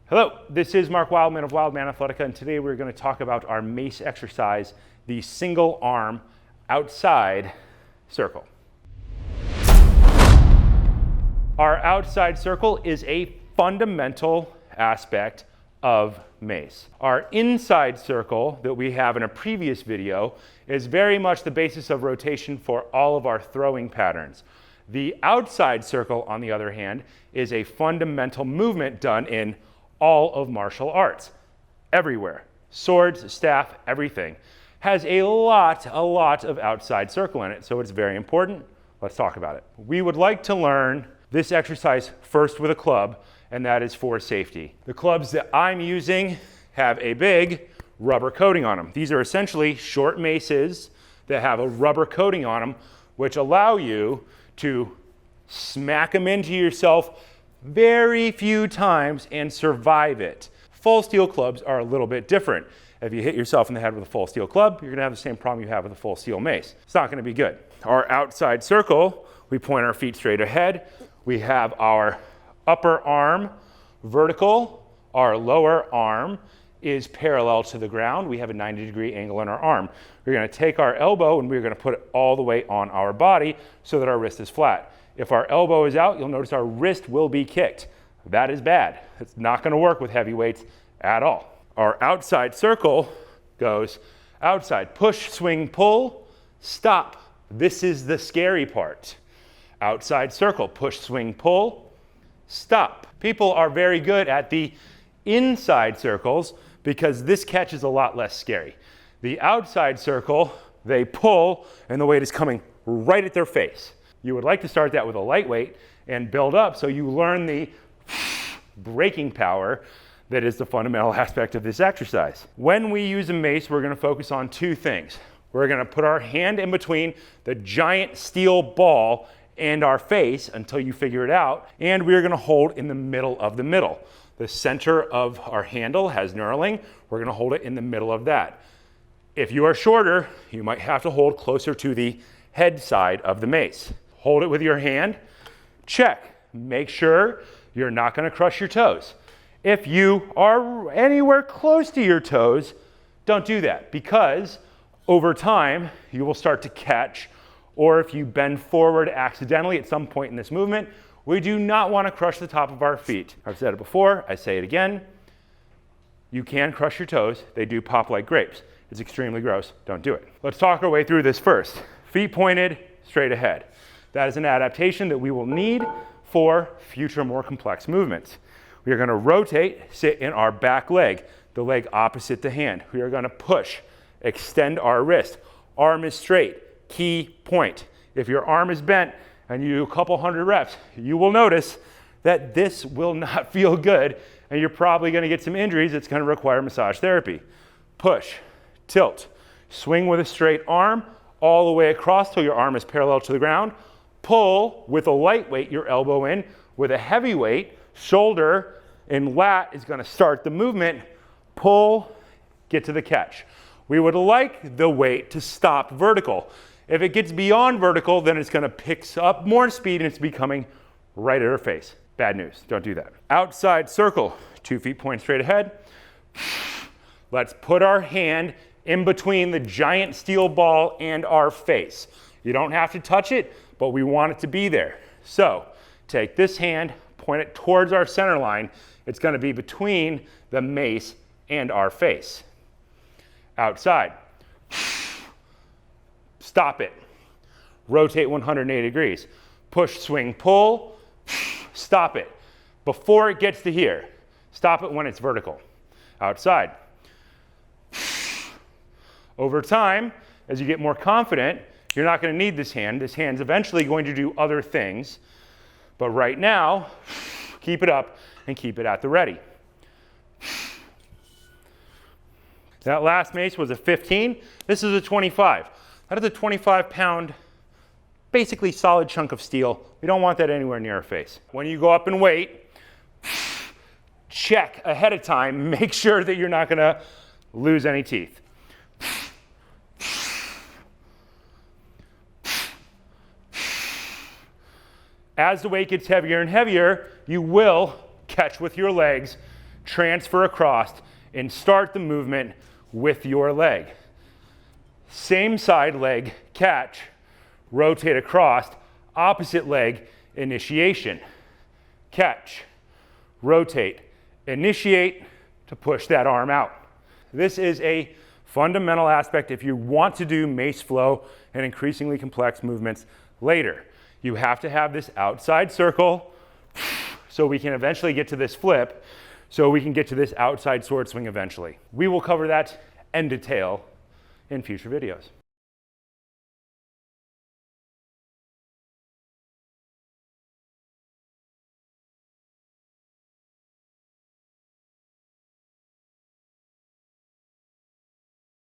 Hello, this is Mark Wildman of Wildman Athletica, and today we're going to talk about our Mace exercise, the single arm outside circle. Our outside circle is a fundamental aspect of Mace. Our inside circle that we have in a previous video is very much the basis of rotation for all of our throwing patterns. The outside circle, on the other hand, is a fundamental movement done in all of martial arts. Everywhere. Swords, staff, everything has a lot of outside circle in it, so it's very important. Let's talk about it. We would like to learn this exercise first with a club, and that is for safety. The clubs that I'm using have a big rubber coating on them. These are essentially short maces that have a rubber coating on them, which allow you to smack them into yourself very few times and survive it. Full steel clubs are a little bit different. If you hit yourself in the head with a full steel club, you're gonna have the same problem you have with a full steel mace. It's not gonna be good. Our outside circle, we point our feet straight ahead. We have our upper arm vertical. Our lower arm is parallel to the ground. We have a 90-degree angle in our arm. We're gonna take our elbow and we're gonna put it all the way on our body so that our wrist is flat. If our elbow is out, you'll notice our wrist will be kicked. That is bad. It's not gonna work with heavy weights at all. Our outside circle goes outside, push, swing, pull, stop. This is the scary part. Outside circle, push, swing, pull, stop. People are very good at the inside circles because this catch is a lot less scary. The outside circle, they pull and the weight is coming right at their face. You would like to start that with a lightweight and build up so you learn the braking power that is the fundamental aspect of this exercise. When we use a mace, we're gonna focus on two things. We're gonna put our hand in between the giant steel ball and our face until you figure it out, and we're gonna hold in the middle of the middle. The center of our handle has knurling. We're gonna hold it in the middle of that. If you are shorter, you might have to hold closer to the head side of the mace. Hold it with your hand, check. Make sure you're not gonna crush your toes. If you are anywhere close to your toes, don't do that because over time you will start to catch, or if you bend forward accidentally at some point in this movement, we do not wanna crush the top of our feet. I've said it before, I say it again. You can crush your toes, they do pop like grapes. It's extremely gross, don't do it. Let's talk our way through this first. Feet pointed, straight ahead. That is an adaptation that we will need for future more complex movements. We are gonna rotate, sit in our back leg, the leg opposite the hand. We are gonna push, extend our wrist. Arm is straight, key point. If your arm is bent and you do a couple hundred reps, you will notice that this will not feel good and you're probably gonna get some injuries. It's gonna require massage therapy. Push, tilt, swing with a straight arm all the way across till your arm is parallel to the ground. Pull with a light weight, your elbow in. With a heavy weight, shoulder and lat is gonna start the movement. Pull, get to the catch. We would like the weight to stop vertical. If it gets beyond vertical, then it's gonna pick up more speed and it's becoming right at our face. Bad news, don't do that. Outside circle, 2 feet point straight ahead. Let's put our hand in between the giant steel ball and our face. You don't have to touch it, but we want it to be there. So take this hand, point it towards our center line. It's gonna be between the mace and our face. Outside. Stop it. Rotate 180 degrees. Push, swing, pull. Stop it. Before it gets to here. Stop it when it's vertical. Outside. Over time, as you get more confident, you're not going to need this hand. This hand's eventually going to do other things. But right now, keep it up and keep it at the ready. That last mace was a 15. This is a 25. That is a 25-pound, basically solid chunk of steel. We don't want that anywhere near our face. When you go up in weight, check ahead of time. Make sure that you're not going to lose any teeth. As the weight gets heavier and heavier, you will catch with your legs transfer across, and start the movement with your leg. Same side leg, catch, rotate across, opposite leg, initiation. Catch, rotate, initiate to push that arm out. This is a fundamental aspect if you want to do mace flow and increasingly complex movements later. You have to have this outside circle so we can eventually get to this flip, so we can get to this outside sword swing eventually. We will cover that in detail in future videos.